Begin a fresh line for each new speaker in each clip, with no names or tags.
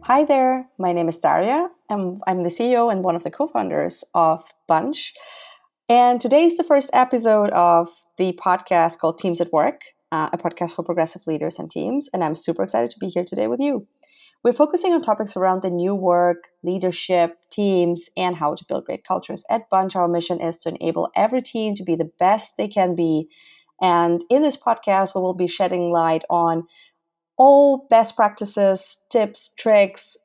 Hi there, my name is Darja, and I'm the CEO and one of the co-founders of Bunch. And today is the first episode of the podcast called Teams at Work, a podcast for progressive leaders and teams. And I'm super excited to be here today with you. We're focusing on topics around the new work, leadership, teams, and how to build great cultures. At Bunch, our mission is to enable every team to be the best they can be. And in this podcast, we will be shedding light on all best practices, tips, tricks,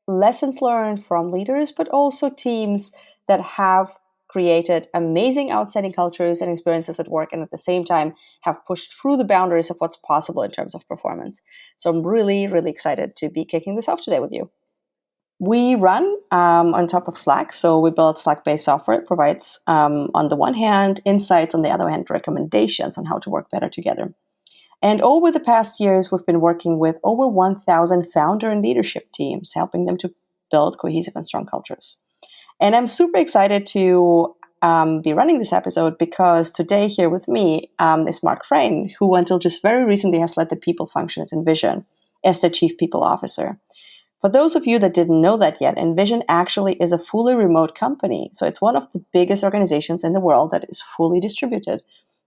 lessons learned from leaders, but also teams that have created amazing, outstanding cultures and experiences at work, and at the same time have pushed through the boundaries of what's possible in terms of performance. So I'm really, really excited to be kicking this off today with you. We run on top of Slack. So we build Slack-based software. It provides, on the one hand, insights, on the other hand, recommendations on how to work better together. And over the past years, we've been working with over 1,000 founder and leadership teams, helping them to build cohesive and strong cultures. And I'm super excited to be running this episode because today here with me is Mark Frein, who until just very recently has led the people function at InVision as the Chief People Officer. For those of you that didn't know that yet, InVision actually is a fully remote company. So it's one of the biggest organizations in the world that is fully distributed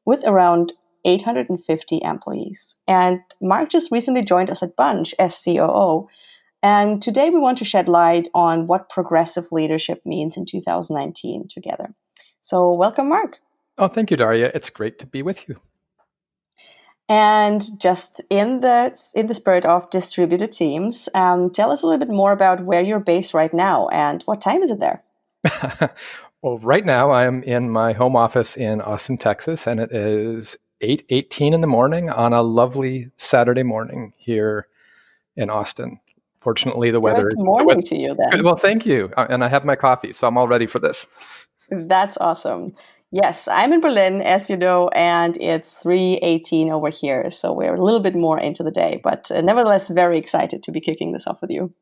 with around 850 employees. And Mark just recently joined us at Bunch as COO. And today we want to shed light on what progressive leadership means in 2019 together. So welcome, Mark.
Oh, thank you, Darja. It's great to be with you.
And just in the spirit of distributed teams, tell us a little bit more about where you're based right now and what time is it there?
Well, right now I am in my home office in Austin, Texas, and it is 8:18 in the morning on a lovely Saturday morning here in Austin. Fortunately, the weather is...
Good morning to you then.
Well, thank you. And I have my coffee, so I'm all ready for this.
That's awesome. Yes, I'm in Berlin, as you know, and it's 3:18 over here. So we're a little bit more into the day, but nevertheless, very excited to be kicking this off with you.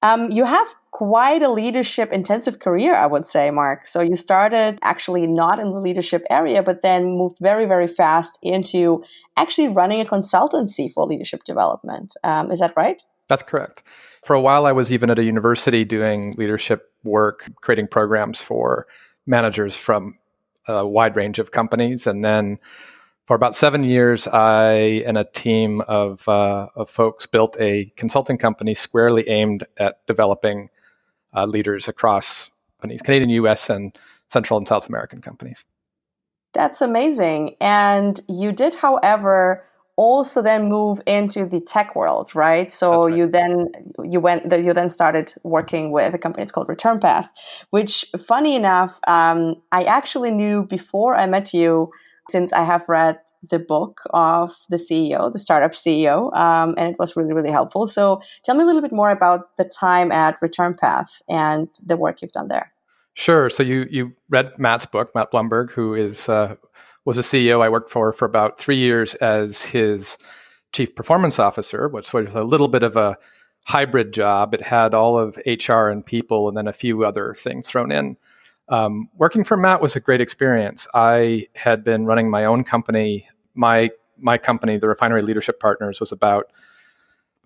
You have quite a leadership-intensive career, I would say, Mark. So you started actually not in the leadership area, but then moved very, very fast into actually running a consultancy for leadership development. Is that right?
That's correct. For a while, I was even at a university doing leadership work, creating programs for managers from a wide range of companies. And then for about 7 years, I and a team of folks built a consulting company squarely aimed at developing leaders across companies, Canadian, US, and Central and South American companies.
That's amazing. And you did, however, also then move into the tech world, right? So
That's right.
you then started working with a company. It's called ReturnPath, which, funny enough, I actually knew before I met you, since I have read the book of the CEO, the startup CEO, and it was really, really helpful. So tell me a little bit more about the time at ReturnPath and the work you've done there.
Sure. So you read Matt's book, Matt Blumberg, who was a CEO I worked for about 3 years as his chief performance officer, which was a little bit of a hybrid job. It had all of HR and people and then a few other things thrown in. Working for Matt was a great experience. I had been running my own company. My company, the Refinery Leadership Partners, was about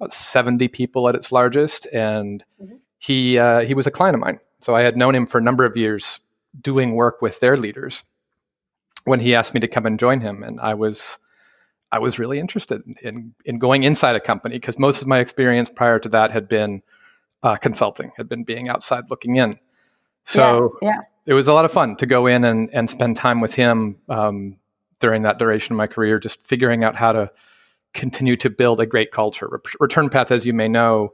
70 people at its largest, and he was a client of mine. So I had known him for a number of years doing work with their leaders when he asked me to come and join him. And I was really interested in going inside a company because most of my experience prior to that had been consulting, had been being outside looking in. So It was a lot of fun to go in and spend time with him during that duration of my career, just figuring out how to continue to build a great culture. ReturnPath, as you may know,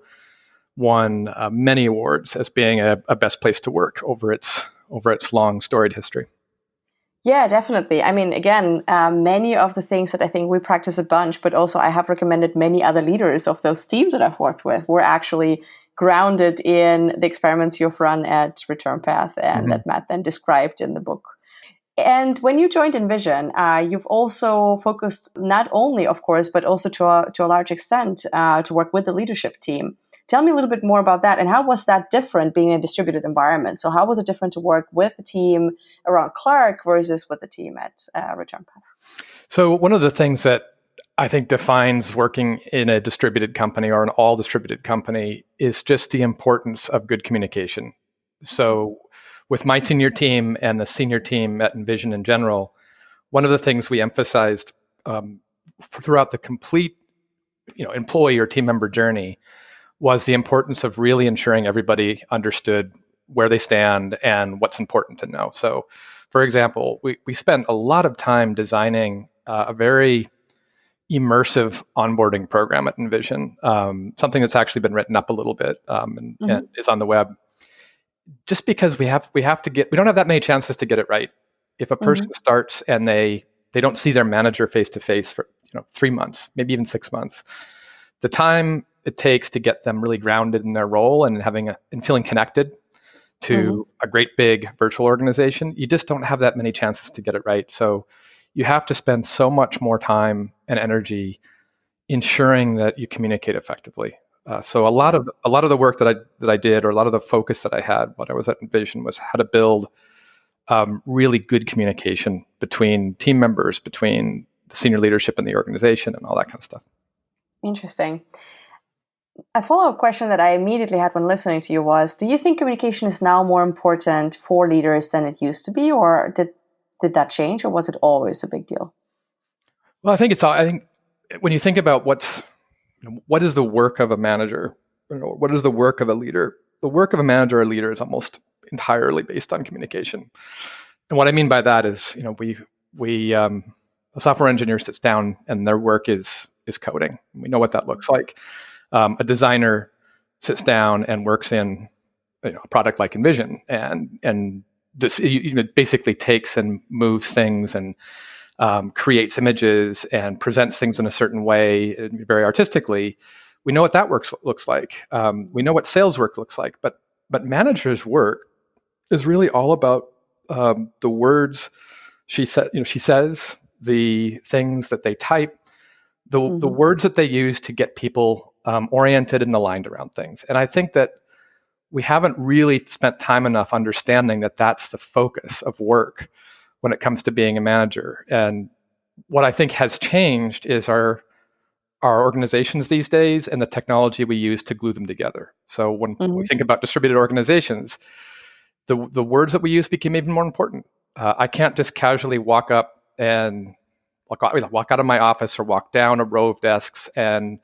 won many awards as being a best place to work over its long storied history.
Yeah, definitely. I mean, again, many of the things that I think we practice a bunch, but also I have recommended many other leaders of those teams that I've worked with were actually grounded in the experiments you've run at ReturnPath and that Matt then described in the book. And when you joined InVision, you've also focused not only, of course, but also to a large extent to work with the leadership team. Tell me a little bit more about that. And how was that different being in a distributed environment? So how was it different to work with the team around Clark versus with the team at ReturnPath?
So one of the things that I think defines working in a distributed company or an all distributed company is just the importance of good communication. So with my senior team and the senior team at InVision in general, one of the things we emphasized throughout the complete employee or team member journey was the importance of really ensuring everybody understood where they stand and what's important to know. So, for example, we spent a lot of time designing a very immersive onboarding program at InVision, something that's actually been written up a little bit and is on the web. Just because we don't have that many chances to get it right. If a person starts and they don't see their manager face to face for 3 months, maybe even 6 months, the time it takes to get them really grounded in their role and feeling connected to a great big virtual organization, you just don't have that many chances to get it right. So you have to spend so much more time and energy ensuring that you communicate effectively. So a lot of the work that I did, or a lot of the focus that I had when I was at InVision, was how to build really good communication between team members, between the senior leadership in the organization, and all that kind of stuff.
Interesting. A follow-up question that I immediately had when listening to you was, do you think communication is now more important for leaders than it used to be, or did that change, or was it always a big deal?
Well, I think when you think about what is the work of a manager, what is the work of a leader, the work of a manager or leader is almost entirely based on communication. And what I mean by that is, a software engineer sits down and their work is coding. We know what that looks like. A designer sits down and works in a product like InVision and this basically takes and moves things and creates images and presents things in a certain way, very artistically. We know what that looks like. We know what sales work looks like, but managers' work is really all about the words she says, the things that they type, the words that they use to get people oriented and aligned around things. And I think that we haven't really spent time enough understanding that that's the focus of work when it comes to being a manager. And what I think has changed is our organizations these days and the technology we use to glue them together. So when we think about distributed organizations, the words that we use became even more important. I can't just casually walk up and walk out of my office or walk down a row of desks and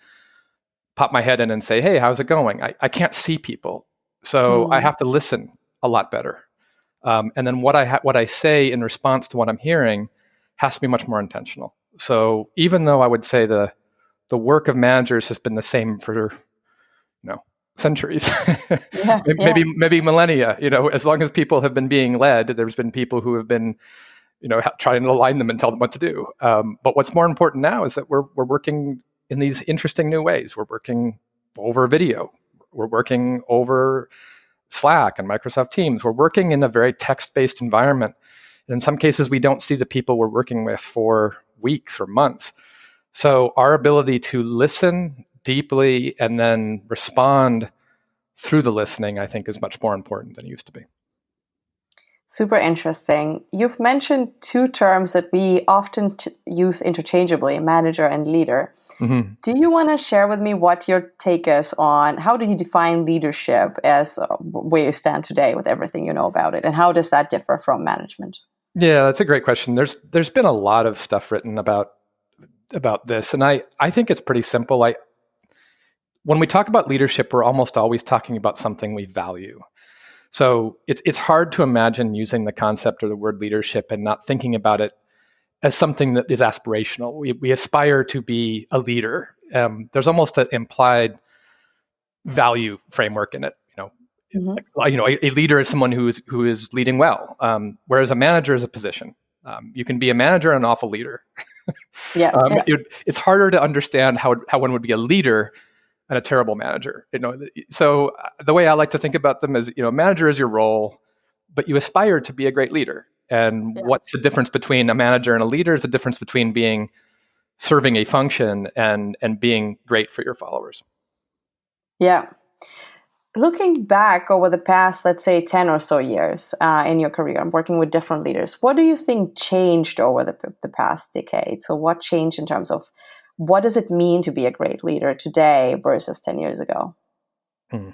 pop my head in and say, hey, how's it going? I can't see people. So I have to listen a lot better. And then what I say in response to what I'm hearing has to be much more intentional. So even though I would say the work of managers has been the same for centuries, maybe millennia. As long as people have been being led, there's been people who have been trying to align them and tell them what to do. But what's more important now is that we're working in these interesting new ways. We're working over video. We're working over Slack and Microsoft Teams. We're working in a very text-based environment. And in some cases, we don't see the people we're working with for weeks or months. So our ability to listen deeply and then respond through the listening, I think, is much more important than it used to be.
Super interesting. You've mentioned two terms that we often use interchangeably, manager and leader. Do you want to share with me what your take is on how do you define leadership as where you stand today with everything you know about it? And how does that differ from management?
Yeah, that's a great question. There's been a lot of stuff written about this. And I think it's pretty simple. When we talk about leadership, we're almost always talking about something we value. So it's hard to imagine using the concept or the word leadership and not thinking about it as something that is aspirational. We aspire to be a leader. There's almost an implied value framework in it. A leader is someone who is leading well, whereas a manager is a position. You can be a manager and an awful leader. It's harder to understand how one would be a leader and a terrible manager. So the way I like to think about them is, a manager is your role, but you aspire to be a great leader. And what's the difference between a manager and a leader? Is the difference between serving a function and being great for your followers. Yeah.
Looking back over the past, let's say, 10 or so years in your career, I'm working with different leaders. What do you think changed over the past decade? So what changed in terms of what does it mean to be a great leader today versus 10 years ago?
Well,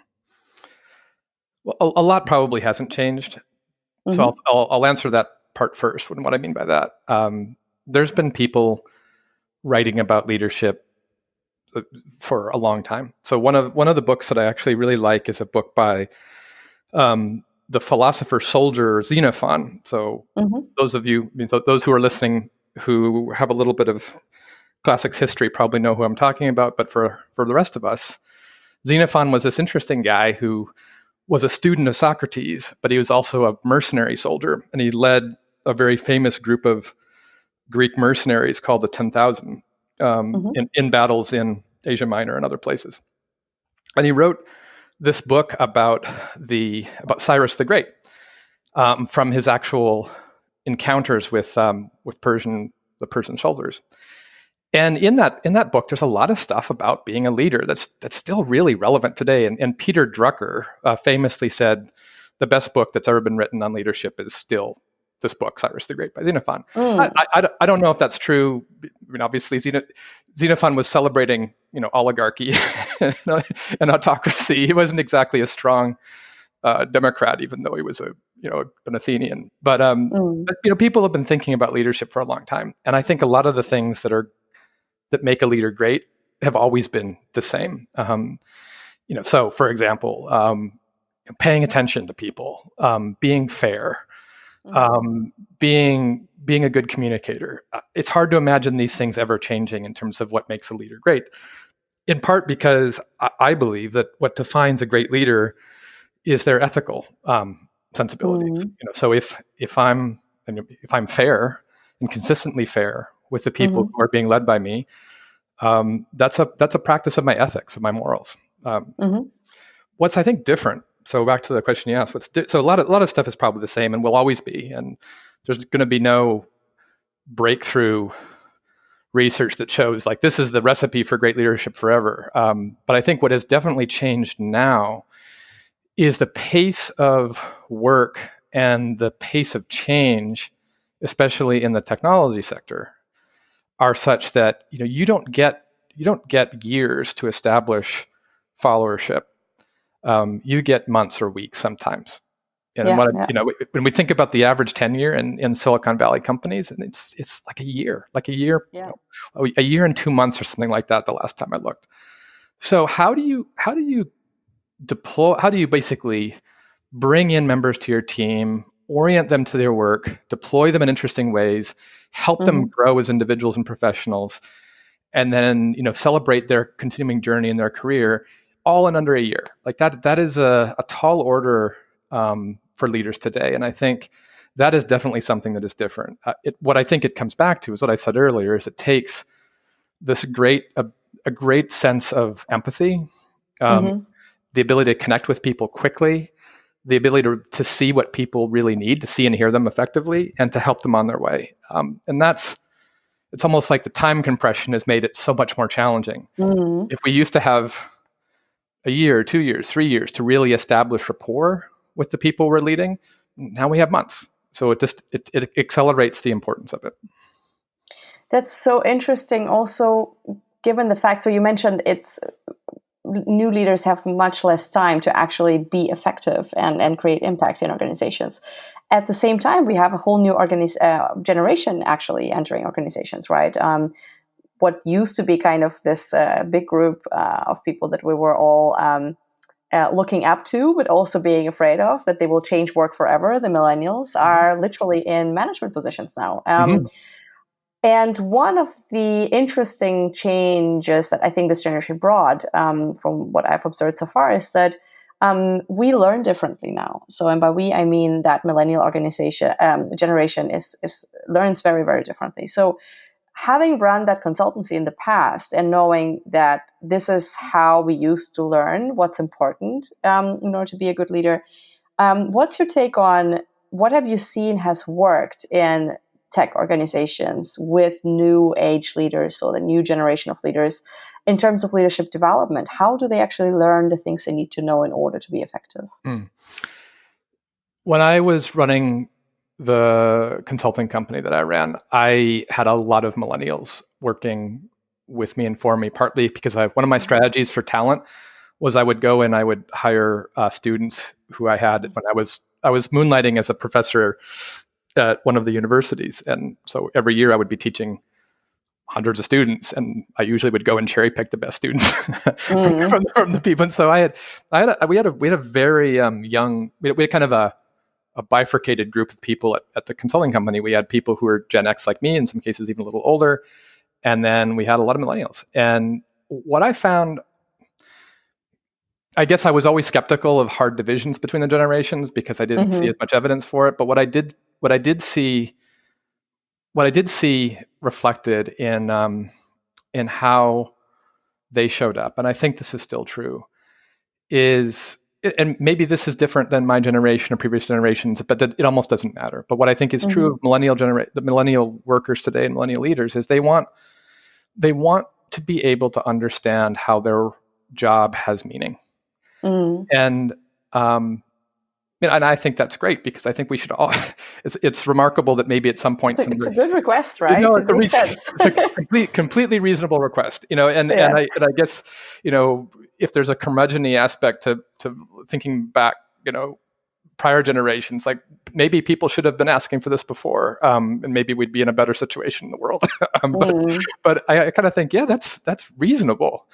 a lot probably hasn't changed. So I'll answer that part first. What I mean by that, there's been people writing about leadership for a long time. So one of the books that I actually really like is a book by the philosopher soldier Xenophon. So those who are listening who have a little bit of classics history probably know who I'm talking about. But for the rest of us, Xenophon was this interesting guy who was a student of Socrates, but he was also a mercenary soldier, and he led a very famous group of Greek mercenaries called the 10,000 in battles in Asia Minor and other places. And he wrote this book about Cyrus the Great from his actual encounters with the Persian soldiers. And in that book, there's a lot of stuff about being a leader that's still really relevant today. And Peter Drucker famously said, the best book that's ever been written on leadership is still this book, Cyrus the Great by Xenophon. I don't know if that's true. I mean, obviously, Xenophon was celebrating, oligarchy and autocracy. He wasn't exactly a strong Democrat, even though he was an Athenian. But people have been thinking about leadership for a long time, and I think a lot of the things that make a leader great have always been the same. So for example, paying attention to people, being fair, being a good communicator. It's hard to imagine these things ever changing in terms of what makes a leader great. In part because I believe that what defines a great leader is their ethical sensibilities. So if I'm fair and consistently fair with the people who are being led by me, that's a practice of my ethics, of my morals. What's I think different. So back to the question you asked, so a lot of stuff is probably the same and will always be, and there's going to be no breakthrough research that shows like this is the recipe for great leadership forever. But I think what has definitely changed now is the pace of work and the pace of change, especially in the technology sector, are such that you don't get years to establish followership. You get months or weeks sometimes. And when we think about the average tenure in Silicon Valley companies, and it's like a year, a year and 2 months or something like that. The last time I looked. So how do you deploy? How do you basically bring in members to your team, orient them to their work, deploy them in interesting ways, help them grow as individuals and professionals, and then celebrate their continuing journey in their career, all in under a year? Like that is a tall order for leaders today, and I think that is definitely something that is different. What I think it comes back to is what I said earlier: is it takes this a great sense of empathy, the ability to connect with people quickly, the ability to see what people really need, to see and hear them effectively, and to help them on their way. And it's almost like the time compression has made it so much more challenging. If we used to have a year, 2 years, 3 years to really establish rapport with the people we're leading, now we have months. So it accelerates the importance of it.
That's so interesting. Also, given the fact, so you mentioned new leaders have much less time to actually be effective and create impact in organizations. At the same time, we have a whole new generation actually entering organizations, right? What used to be kind of this big group of people that we were all looking up to, but also being afraid of, that they will change work forever. The millennials are literally in management positions now. And one of the interesting changes that I think this generation brought, from what I've observed so far, is that we learn differently now. So, and by we, I mean that millennial generation learns very, very differently. So, having run that consultancy in the past and knowing that this is how we used to learn what's important in order to be a good leader, what's your take on what have you seen has worked in tech organizations with new age leaders, or the new generation of leaders, in terms of leadership development? How do they actually learn the things they need to know in order to be effective?
When I was running the consulting company that I ran, I had a lot of millennials working with me and for me, partly because one of my strategies for talent was I would go and I would hire students who I had when I was moonlighting as a professor at one of the universities. And so every year I would be teaching hundreds of students, and I usually would go and cherry pick the best students from the people. And so we had a very young, we had kind of a bifurcated group of people at the consulting company. We had people who were Gen X like me, in some cases even a little older, and then we had a lot of millennials. And what I found, I guess I was always skeptical of hard divisions between the generations because I didn't see as much evidence for it. But what I did see reflected in how they showed up, and I think this is still true, is, and maybe this is different than my generation or previous generations, but that it almost doesn't matter. But what I think is true of the millennial workers today and millennial leaders is they want to be able to understand how their job has meaning. And and I think that's great, because I think we should all. It's remarkable that maybe at some point
it's a good request, right?
It makes sense. It's a completely reasonable request, and I guess if there's a curmudgeon-y aspect to thinking back, prior generations, like maybe people should have been asking for this before, and maybe we'd be in a better situation in the world. But I kind of think, yeah, that's reasonable.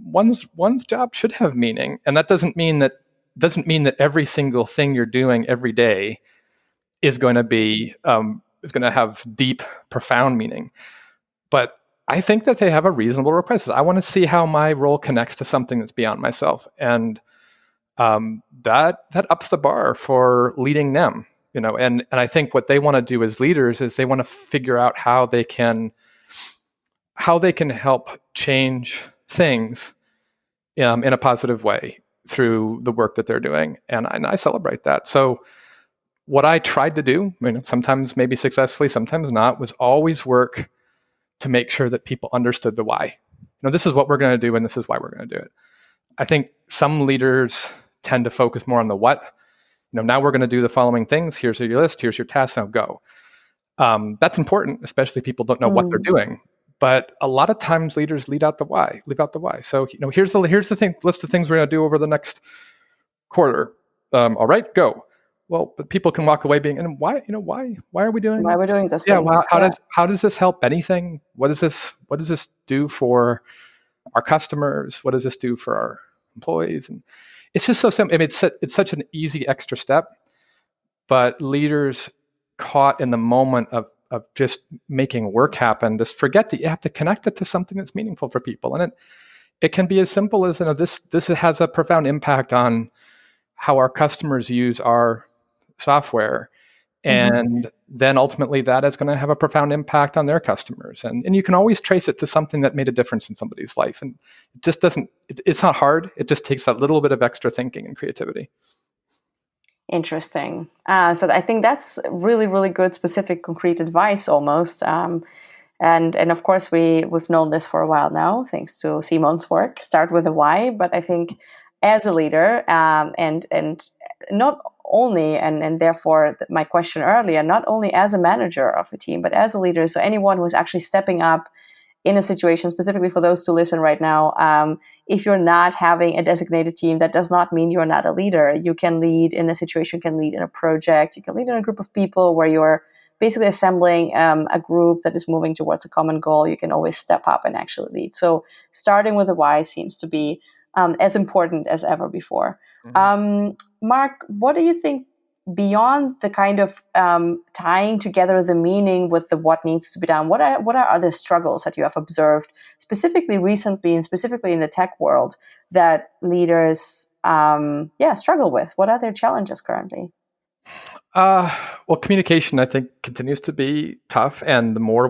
One's job should have meaning, and that doesn't mean that every single thing you're doing every day is going to have deep, profound meaning. But I think that they have a reasonable request. I want to see how my role connects to something that's beyond myself, and that ups the bar for leading them. And I think what they want to do as leaders is they want to figure out how they can help change things in a positive way through the work that they're doing, and I celebrate that. So what I tried to do, sometimes maybe successfully, sometimes not, was always work to make sure that people understood the why. This is what we're going to do, and this is why we're going to do it. I think some leaders tend to focus more on the what. Now we're going to do the following things. Here's your list. Here's your task. Now go. That's important, especially if people don't know what they're doing. But a lot of times leaders leave out the why. So here's the thing, list of things we're going to do over the next quarter. All right, go. Well, but people can walk away being, and why are we doing?
Why are we doing this?
Yeah. Well, how does this help anything? What does this do for our customers? What does this do for our employees? And it's just so simple. It's such an easy extra step, but leaders caught in the moment of just making work happen just forget that you have to connect it to something that's meaningful for people. And it can be as simple as, this has a profound impact on how our customers use our software. And then ultimately that is going to have a profound impact on their customers. And you can always trace it to something that made a difference in somebody's life. And it just it's not hard. It just takes that little bit of extra thinking and creativity.
Interesting. So I think that's really, really good, specific, concrete advice almost. And of course, we've known this for a while now, thanks to Simon's work. Start with a why, but I think as a leader, and not only, and therefore my question earlier, not only as a manager of a team, but as a leader. So anyone who's actually stepping up in a situation, specifically for those to listen right now, if you're not having a designated team, that does not mean you're not a leader. You can lead in a situation, you can lead in a project, you can lead in a group of people where you're basically assembling a group that is moving towards a common goal. You can always step up and actually lead. So starting with the why seems to be as important as ever before. Mark, what do you think, beyond the kind of tying together the meaning with the what needs to be done, what are other struggles that you have observed specifically recently and specifically in the tech world that leaders struggle with? What are their challenges currently?
Well, communication, I think, continues to be tough, and the more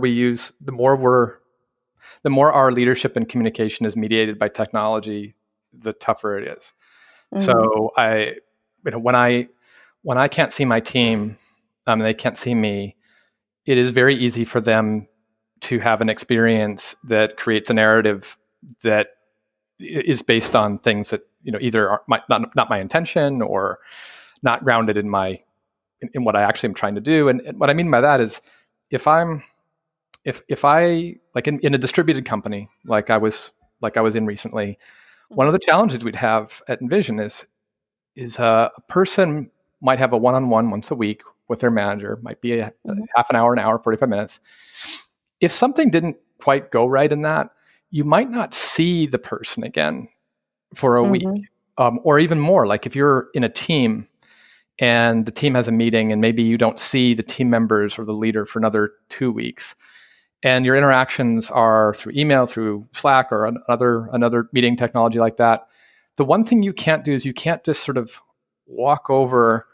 our leadership and communication is mediated by technology, the tougher it is. So when I can't see my team, and they can't see me, it is very easy for them to have an experience that creates a narrative that is based on things that either are not my intention or not grounded in what I actually am trying to do. And what I mean by that is, if I'm if I like in a distributed company like I was in recently, one of the challenges we'd have at InVision is a person might have a one-on-one once a week with their manager, might be a half an hour, 45 minutes. If something didn't quite go right in that, you might not see the person again for a week, or even more. Like if you're in a team and the team has a meeting and maybe you don't see the team members or the leader for another 2 weeks, and your interactions are through email, through Slack, or another meeting technology like that, the one thing you can't do is you can't just sort of walk over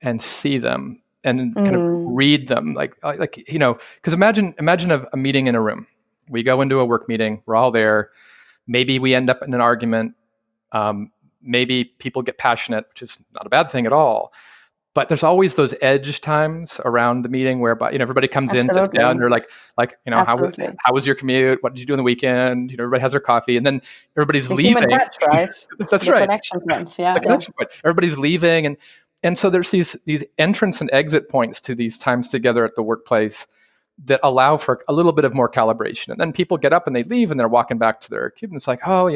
and see them and kind of read them, because imagine a meeting in a room. We go into a work meeting, we're all there. Maybe we end up in an argument. Maybe people get passionate, which is not a bad thing at all. But there's always those edge times around the meeting where everybody comes in, sits down, and they're like how was your commute? What did you do on the weekend? Everybody has their coffee, and then everybody's leaving.
Human touch, right?
That's
the
right.
Connection points, yeah.
The connection point. Everybody's leaving, and so there's these entrance and exit points to these times together at the workplace that allow for a little bit of more calibration. And then people get up and they leave and they're walking back to their cube, and it's like, now,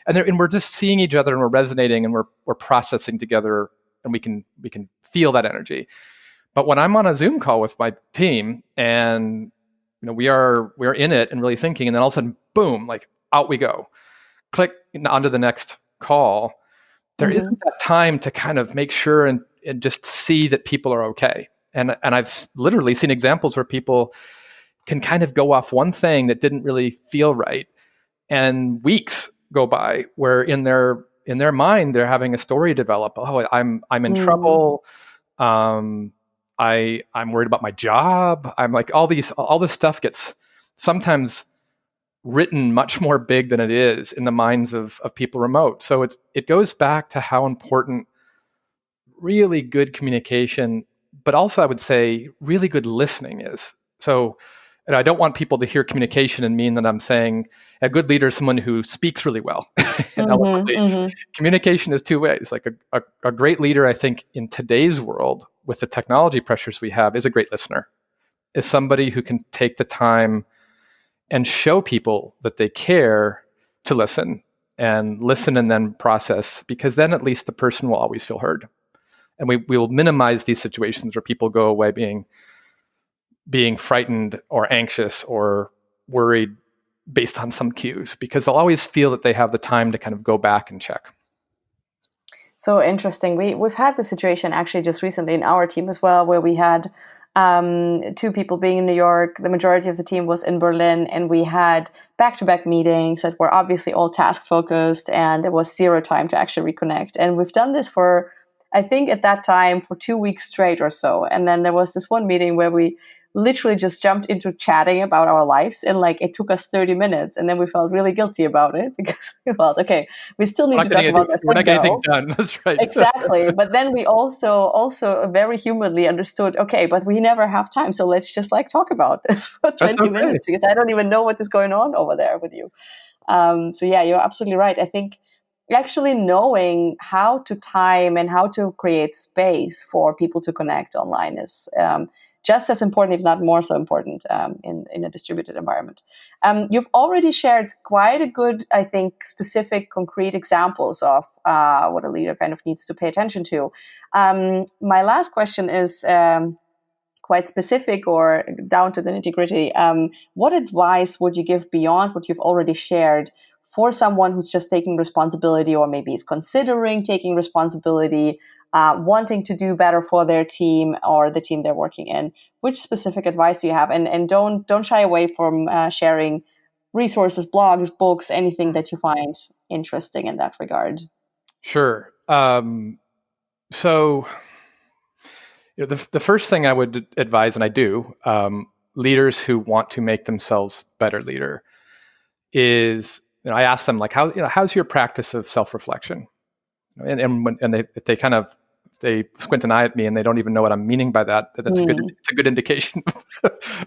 and we're just seeing each other and we're resonating and we're processing together, and we can feel that energy. But when I'm on a Zoom call with my team and we are in it and really thinking, and then all of a sudden, boom, like out we go, click onto the next call. There isn't that time to kind of make sure and just see that people are okay. And I've literally seen examples where people can kind of go off one thing that didn't really feel right, and weeks go by where in their mind they're having a story develop. Oh, I'm in trouble. I'm worried about my job. I'm like all this stuff gets sometimes written much more big than it is in the minds of people remote. So it goes back to how important really good communication, but also I would say really good listening is. So, and I don't want people to hear communication and mean that I'm saying a good leader is someone who speaks really well and eloquently. Communication is two ways. Like a great leader, I think, in today's world with the technology pressures we have, is a great listener, is somebody who can take the time and show people that they care to listen and then process, because then at least the person will always feel heard. And we will minimize these situations where people go away being frightened or anxious or worried based on some cues, because they'll always feel that they have the time to kind of go back and check.
So interesting. We've had the situation actually just recently in our team as well, where we had two people being in New York. The majority of the team was in Berlin, and we had back-to-back meetings that were obviously all task-focused, and there was zero time to actually reconnect. And we've done this for, I think at that time, for 2 weeks straight or so. And then there was this one meeting where we literally just jumped into chatting about our lives, and it took us 30 minutes, and then we felt really guilty about it because we felt, okay, we still need to talk about that.
We're not getting anything done. That's right.
Exactly. But then we also very humanly understood, okay, but we never have time, so let's just talk about this for 20 minutes, because I don't even know what is going on over there with you. So yeah, you're absolutely right. I think actually knowing how to time and how to create space for people to connect online is just as important, if not more so important, in a distributed environment. You've already shared quite a good, I think, specific, concrete examples of what a leader kind of needs to pay attention to. My last question is quite specific or down to the nitty-gritty. What advice would you give beyond what you've already shared for someone who's just taking responsibility, or maybe is considering taking responsibility, wanting to do better for their team or the team they're working in? Which specific advice do you have? And don't shy away from sharing resources, blogs, books, anything that you find interesting in that regard.
Sure. So the first thing I would advise, and I do, leaders who want to make themselves better leader, is I ask them how's your practice of self-reflection? And they squint an eye at me and they don't even know what I'm meaning by that. That's a good indication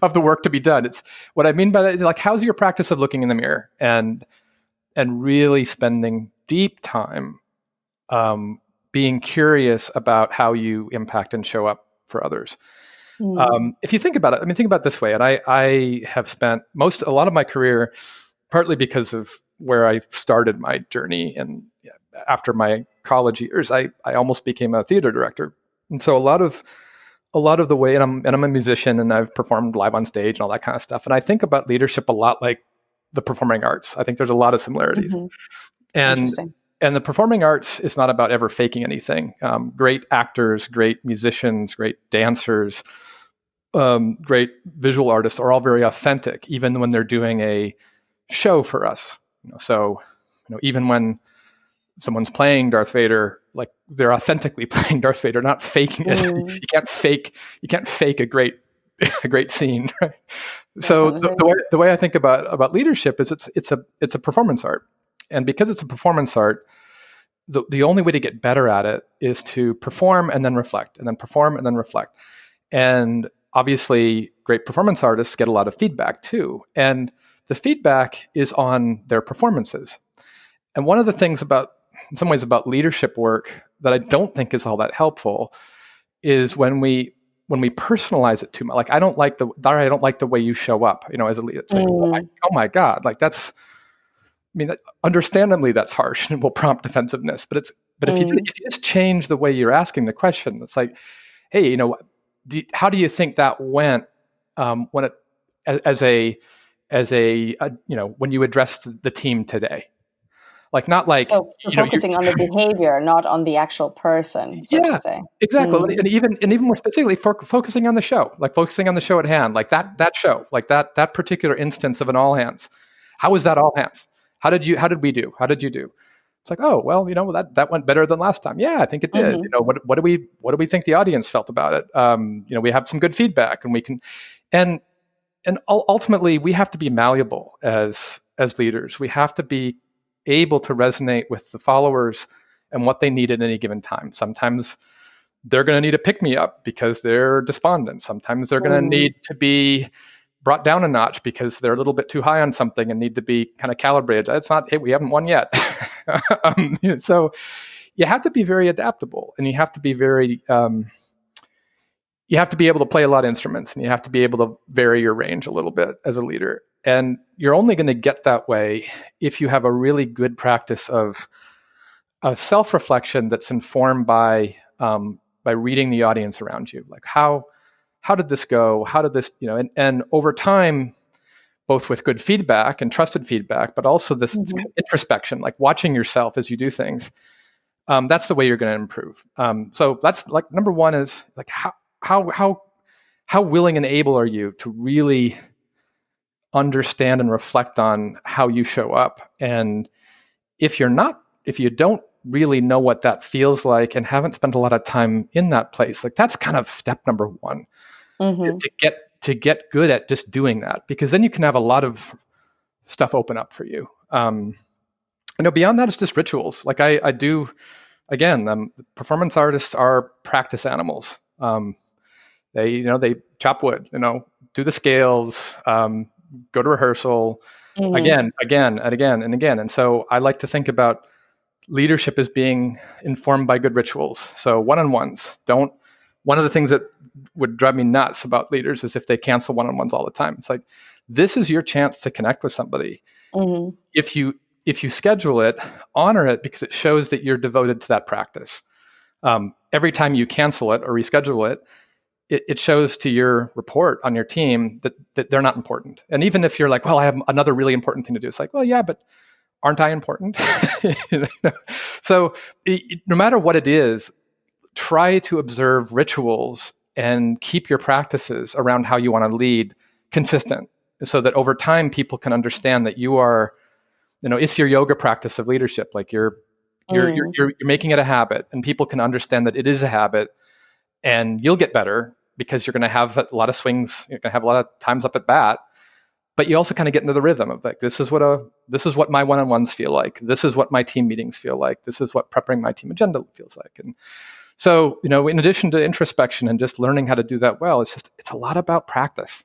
of the work to be done. It's what I mean by that is how's your practice of looking in the mirror and really spending deep time being curious about how you impact and show up for others. If you think about it, I mean, think about it this way, and I have spent a lot of my career, partly because of where I started my journey, and after my college years, I almost became a theater director, and so a lot of the way, and I'm a musician, and I've performed live on stage and all that kind of stuff, and I think about leadership a lot like the performing arts. I think there's a lot of similarities, and
Interesting.
and the performing arts is not about ever faking anything. Great actors, great musicians, great dancers, great visual artists are all very authentic, even when they're doing a show for us. So, even when someone's playing Darth Vader, like they're authentically playing Darth Vader, not faking it. You can't fake a great a great scene. Right? So the way I think about leadership is it's a performance art, and because it's a performance art, the only way to get better at it is to perform and then reflect, and then perform and then reflect. And obviously, great performance artists get a lot of feedback too, and the feedback is on their performances. And one of the things in some ways about leadership work that I don't think is all that helpful is when we personalize it too much. Like I don't like the way you show up, as a leader. It's like, oh my God, like that's, I mean, understandably that's harsh and will prompt defensiveness. But if you just change the way you're asking the question, it's like, hey, how do you think that went when it as a when you addressed the team today? Like not like
so focusing on the behavior, not on the actual person, so to say.
Exactly. And even more specifically, focusing on the show, like focusing on the show at hand, like that show, like that particular instance of an all hands. How was that all hands? How did we do? How did you do? It's like, oh well, that went better than last time. Yeah, I think it did. What do we think the audience felt about it? We have some good feedback, and we can, and ultimately we have to be malleable as leaders. We have to be able to resonate with the followers and what they need at any given time. Sometimes they're going to need a pick me up because they're despondent. Sometimes they're going to need to be brought down a notch because they're a little bit too high on something and need to be kind of calibrated. It's not, hey, we haven't won yet. So you have to be very adaptable, and you have to be very, you have to be able to play a lot of instruments, and you have to be able to vary your range a little bit as a leader. And you're only going to get that way if you have a really good practice of self-reflection that's informed by reading the audience around you. Like how did this go? How did this, and over time, both with good feedback and trusted feedback, but also this introspection, like watching yourself as you do things. That's the way you're going to improve. So that's like number one is like how willing and able are you to really understand and reflect on how you show up? And if you don't really know what that feels like and haven't spent a lot of time in that place, like that's kind of step number one, is to get good at just doing that, because then you can have a lot of stuff open up for you. Beyond that, it's just rituals. Like I do, again, performance artists are practice animals. They chop wood, do the scales, go to rehearsal again, and again. And so I like to think about leadership as being informed by good rituals. So one-on-ones. One of the things that would drive me nuts about leaders is if they cancel one-on-ones all the time. It's like, this is your chance to connect with somebody. If you schedule it, honor it, because it shows that you're devoted to that practice. Every time you cancel it or reschedule it, it shows to your report on your team that they're not important. And even if you're like, well, I have another really important thing to do, it's like, well, yeah, but aren't I important? So no matter what it is, try to observe rituals and keep your practices around how you want to lead consistent, so that over time people can understand that you are, it's your yoga practice of leadership. Like you're making it a habit, and people can understand that it is a habit, and you'll get better because you're going to have a lot of swings. You're going to have a lot of times up at bat, but you also kind of get into the rhythm of like, this is what my one-on-ones feel like. This is what my team meetings feel like. This is what preparing my team agenda feels like. And so, in addition to introspection and just learning how to do that well, it's a lot about practice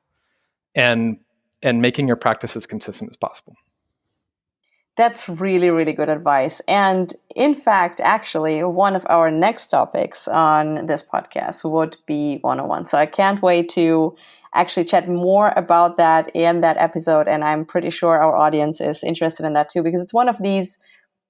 and making your practice as consistent as possible.
That's really, really good advice. And in fact, actually, one of our next topics on this podcast would be one-on-one. So I can't wait to actually chat more about that in that episode. And I'm pretty sure our audience is interested in that too, because it's one of these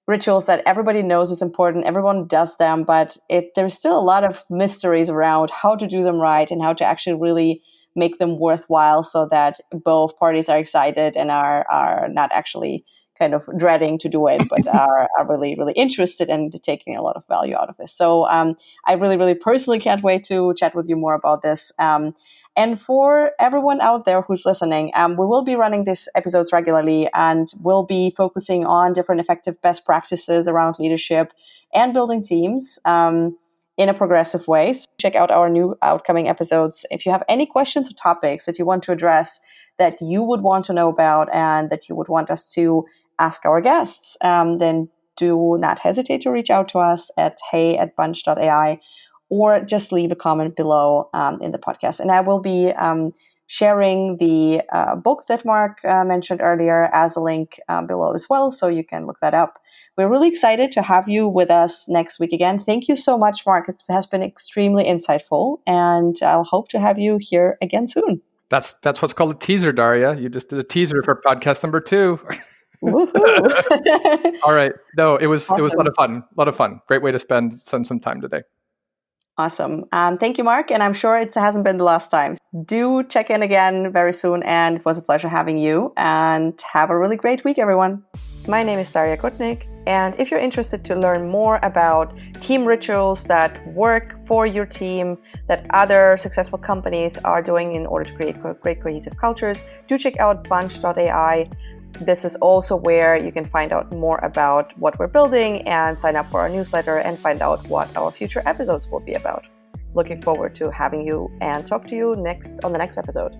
rituals that everybody knows is important. Everyone does them, but there's still a lot of mysteries around how to do them right and how to actually really make them worthwhile so that both parties are excited and are not actually kind of dreading to do it, but are really, really interested in taking a lot of value out of this. So I really, really personally can't wait to chat with you more about this. And for everyone out there who's listening, we will be running these episodes regularly, and we'll be focusing on different effective best practices around leadership and building teams in a progressive way. So check out our new outcoming episodes. If you have any questions or topics that you want to address, that you would want to know about, and that you would want us to ask our guests, then do not hesitate to reach out to us at hey@bunch.ai, or just leave a comment below in the podcast. And I will be sharing the book that Mark mentioned earlier as a link below as well, so you can look that up. We're really excited to have you with us next week again. Thank you so much, Mark. It has been extremely insightful, and I'll hope to have you here again soon.
That's what's called a teaser, Darja. You just did a teaser for podcast number 2.
Woohoo!
All right. No, it was
Awesome.
It was a lot of fun. Great way to spend some time today.
Awesome. Thank you, Mark. And I'm sure it hasn't been the last time. Do check in again very soon. And it was a pleasure having you. And have a really great week, everyone. My name is Darja Gutnick. And if you're interested to learn more about team rituals that work for your team, that other successful companies are doing in order to create great cohesive cultures, do check out Bunch.ai. This is also where you can find out more about what we're building and sign up for our newsletter and find out what our future episodes will be about. Looking forward to having you and talk to you on the next episode.